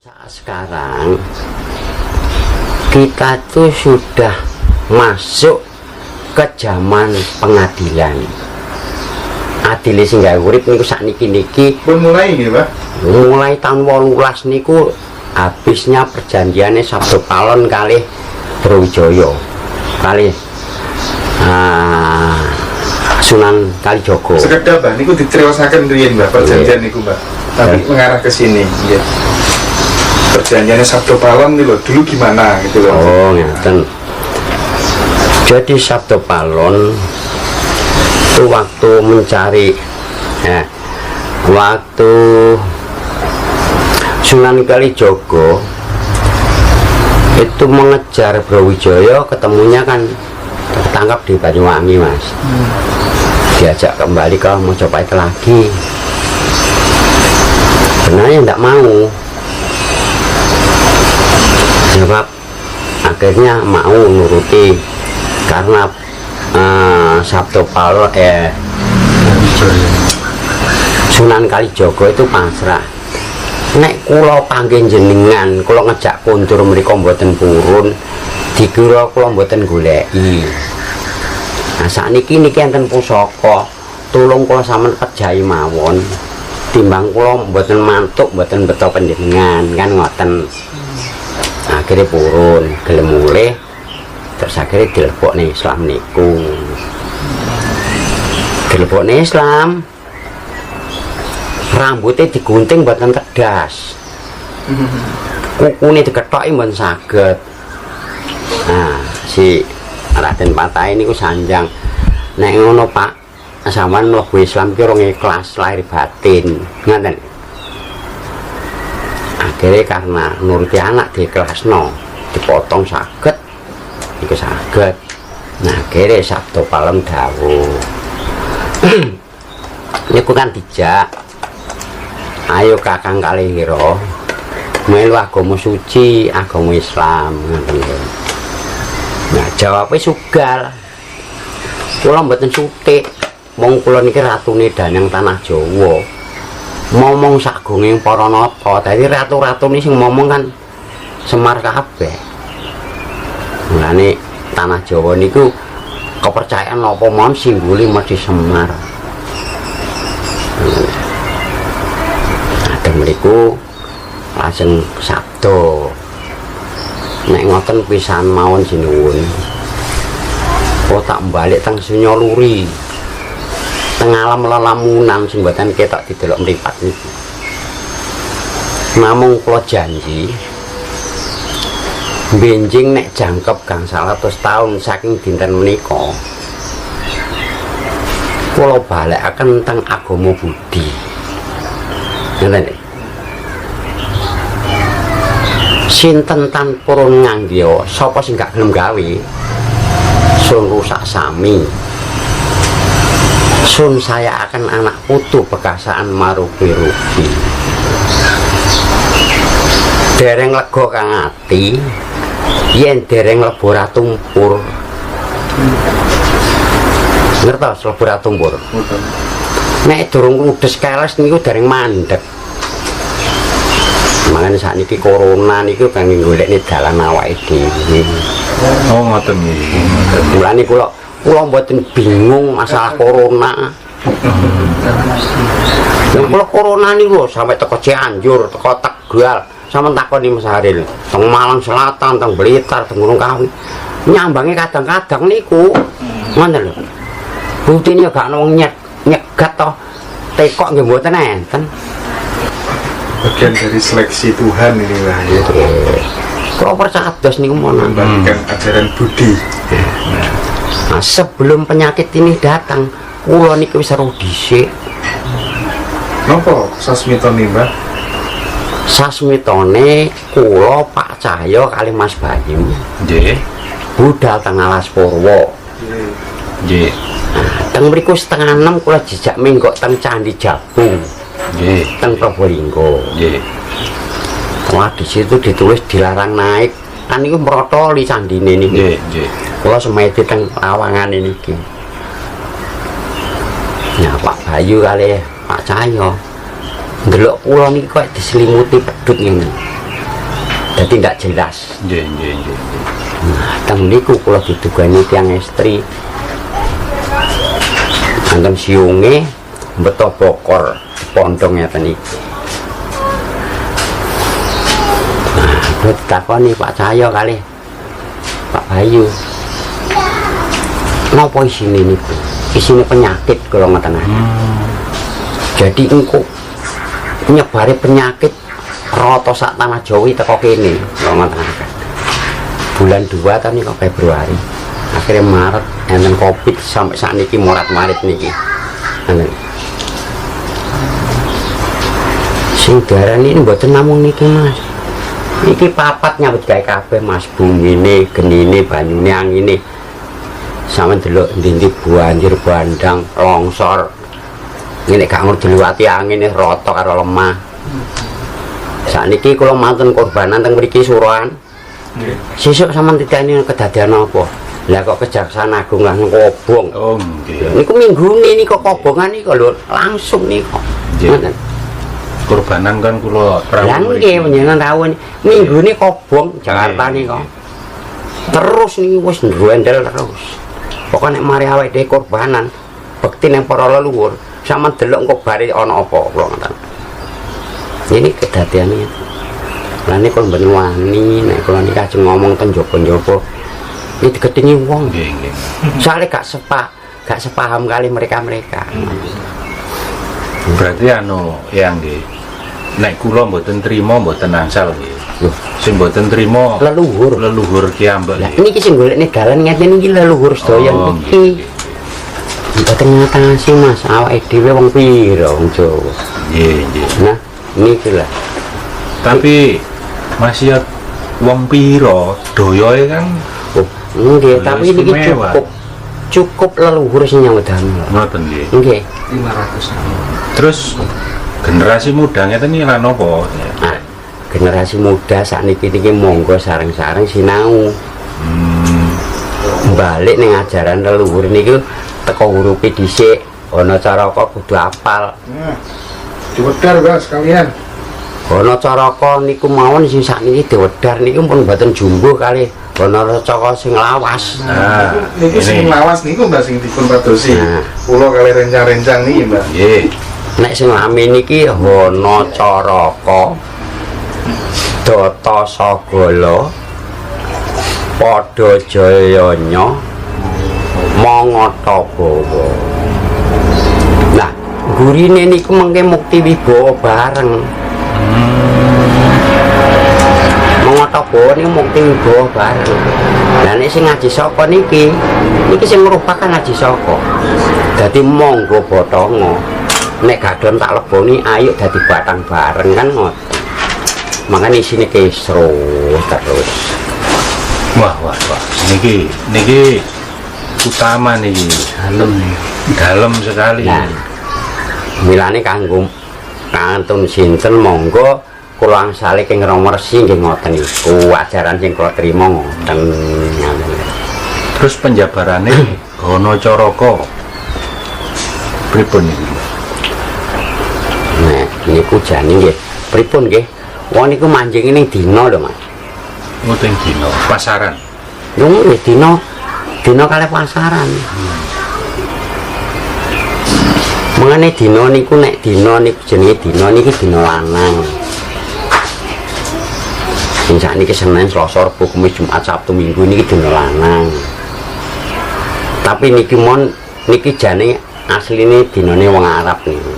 Saat sekarang kita tuh sudah masuk ke zaman pengadilan. Adile sing gawe urip niku sakniki pun mulai nggih, Pak. Mulai tahun 18 niku habisnya perjanjiannya Sabdo Palon kalih Brawijaya kalih Sunan Kalijaga. Sekedar Mbah niku dicriosaken riyen Mbah perjanjian niku, Mbah. Tapi mengarah ke sini, nggih. Perjanjiannya Sabdo Palon nih loh, dulu gimana gitu loh. Oh, ngeten. Jadi Sabdo Palon itu waktu mencari waktu Sunan Kalijaga itu mengejar Brawijaya, ketemunya kan tertangkap di Banyuwangi, Mas. Diajak kembali ke Mojopahit lagi, sebenarnya tidak mau, sebab akhirnya mau nuruti karena Sabdo Palon Sunan Kalijaga itu pasrah. Nek kula panggih jenengan, kula ngejak kondur mriku mboten purun, dikira kula mboten goleki. Nah sakniki niki enten pusaka, tulung kula sampean pejahi mawon. Timbang kula mboten mantuk, mboten beto panjenengan, kan ngoten. Akhirnya purun, gelem mulih, terus akhirnya dilebokne Islam niku. Dilebokne Islam, rambutnya digunting mboten kedas, kukune diketoki mboten saged. Nah, si Raden Patah ini ku sanjang, nek ngono Pak, sampean mlebu Islam ki ora ikhlas lahir batin, ngoten. Akhirnya karena nuruti anak diikhlasno, dipotong saged, iku saged. Nah, akhirnya Sabdo Palon dawuh. Niku kan dijak, ayo kakang kalihira melu agama suci, agama Islam, ngoten. Nah, jawabnya sugal. Kula mboten sutik. Wong kula niki ratune Danyang Tanah Jawa. Momong sagunging para nata. Dadi ratu-ratu niki sing momong kan Semar kabeh. Mulane Tanah Jawa niku kepercayaan napa mawon simbole mesti Semar. Nah, mriku lajeng sabdo. Nek ngoten pisan mawon sinuwun. Oh tak balik teng Sunyaluri. Teng alam lelamunan sing mboten ketok didelok mripat niku. Namung kula janji benjing nek jangkep gangsal atus taun saking dinten menika. Kula balekaken teng agama Budi. Ngoten. Sinten tan purun nganggiya, sapa sing gak gelem gawe sun rusak sami. Sun saya akan anak putu bekasaan marugi-rugi. Dereng lega kang ati yen dereng lebora tumpur. Ngertos lebora tumpur? Nek durung ludes keles niku dereng mandeg. Makanya saat ini corona niku kangge golekne dalan awake dhewe. Oh ngoten nggih. Mulane kula mboten bingung masalah corona. Kula corona niku sampai teko Cianjur, teko Tegal, sampeyan takoni Mas Haril, teng Malang Selatan, teng Blitar, teng Gunung Kawi. Nyambange kadang-kadang niku ngoten lho. Buktine gak ono wong nyegat to. Tekok nggih mboten enten. Bagian dari seleksi Tuhan inilah ya. Kalau percados niku mau membagikan ajaran budi. Nah, sebelum penyakit ini datang, kula niku wis ero dhisik. Napa sasmitone, Mbah? Sasmitone kula Pak Cahyo kali Mas Bayu. Nggih. Budal teng Alas Purwo. Nggih. Teng mriku 5:30 kula jejak menggok teng Candi Jabung. Nggih. Teng Probolinggo. Nggih. Wah, di situ ditulis dilarang naik. Kan niku mrotoli candine niku. Nggih, nggih. Kula semedi teng lawangan niki. Ya Pak Bayu kali Pak Cahyo ndelok kula niki kok diselimuti pedhut ngene. jadi tidak jelas. Nah, teng niku kula didugani tiyang estri anten siunge beto bokor pondong ngeten iki. Nah, kula ditakoni Pak Cahyo kali Pak Bayu, napa isine niku? Isine penyakit kula ngoten. Jadi engko nyebare penyakit rata sak tanah Jawa teko kene kula ngoten. Bulan 2 tahun niku Februari, akhirnya Maret enten Covid sampai saat niki morat-marit niki. Sing darani mboten namung niki Mas. Iki papat nyambut gawe kabeh Mas, bungine, genine, banyune, angine. Sampe delok ndi-ndi banjir bandang, longsor. Ngene gak ngerti liwati angin rata karo lemah. Sakniki kula manten korbanan teng mriki Suruhan. Sesuk sampean ditani kedadian apa? Lah kok Kejaksaan Agung lah ngobong. Oh nggih. Niku minggune niku kobongan niku lho langsung niku. Ngoten. Korbanan kan kula Lah nggih panjenengan rawuh minggune kobong Jakarta niku. Terus niki wis ndrendel terus. Pokoke nek mari awake dhewe korbanan, bekti ning para leluhur, sampean delok engko bare ana apa kula ngoten. Ini kedadiane. Lah niku mben wani nek kula niki ajeng ngomong ten jaba-jaba iki digedhingi wong. Nggih, nggih. Soale gak sepaham kali mereka-mereka. Berarti anu ya nggih. Nek kula mboten trima mboten angsal nggih. Loh, Sing mboten trima leluhur kiambak. Lah niki sing golekne dalan ngeten iki leluhur sedaya niki. Mboten ngatasi Mas, awake dhewe wong pira wong Jawa. Nggih, nggih. Nah, niki lah. Tapi masih wong pira doyoe kan Oh, nggih, Lah, tapi niki istimewa. cukup leluhur sing nyambut damel. ngoten nggih. Nggih. 500. Terus generasi muda ngeten iki lan apa? Nah, generasi muda sakniki niki monggo sareng-sareng sinau. Balik ning ajaran leluhur niku teko hurufe dhisik, ana caraka kudu apal. Nah, diwedar Mas sekalian. Ana caraka niku mawon sing sakniki diwedar niku pun mboten jumbo kali ana caraka sing lawas. Nah, Niku sing ini lawas niku Mbak sing dipun padosi. Nah. Kula kali rencang-rencang niki Mbak. nggih. Nek sing lami niki ana caraka Data Sagala Padha Jayanya Mangata Bawa. Nah, gurine niku mengke mukti wibawa bareng. Mangata Bawa niku mukti wibawa bareng. Lah nek sing ngaji saka niki sing merupakan ngaji saka. Dadi monggo Bathanga. Nek gak gelem tak leboni ayo dadi batang bareng kan ngoten. Makanya isine kesro terus. Wah. Niki utama niki. Dalam sekali. Nah, milane kanggo kantun sinten monggo kula angsale ing Romersi nggih ngoten niku ajaran sing kula trima ngoten. Terus penjabarane ana caraka pripun niki? Nah, niku jane nggih pripun nggih? Wong niku manjing ning dina lho, Mas. Ngoten dina pasaran. Yo nggih dina kalih pasaran. Mengane dina niku nek dina niku jenenge dina niki dina lanang. Sing sakniki Senin, Selasa, Rebo, Kamis, Jumat, Sabtu, Minggu niki dina lanang. Tapi niki mon niki jane asline dinane wong Arab niku.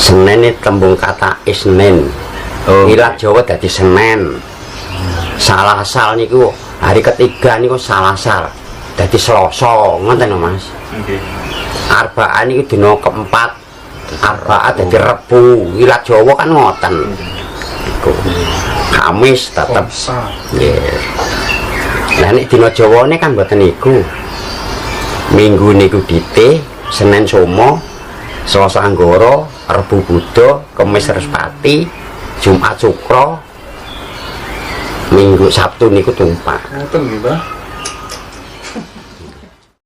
Senin ini tembung kata Isnin. Ilat Jawa dadi Senin. Salasal niku hari ketiga niku Salasal. Dadi Selasa, ngoten lho Mas. Nggih. Arba'ah niku dina keempat. Arba'ah dadi Rebu. Ilat Jawa kan ngoten. Iku. Kamis tetep. Nggih. Lah nek dina Jawane kan mboten niku. Minggu niku Dite, Senin Somo, Selasa Anggara, Rebu Buddha, Kamis Respati, Jumat Sukra, Minggu Sabtu niku Tumpak. Ngoten nggih, Mbak.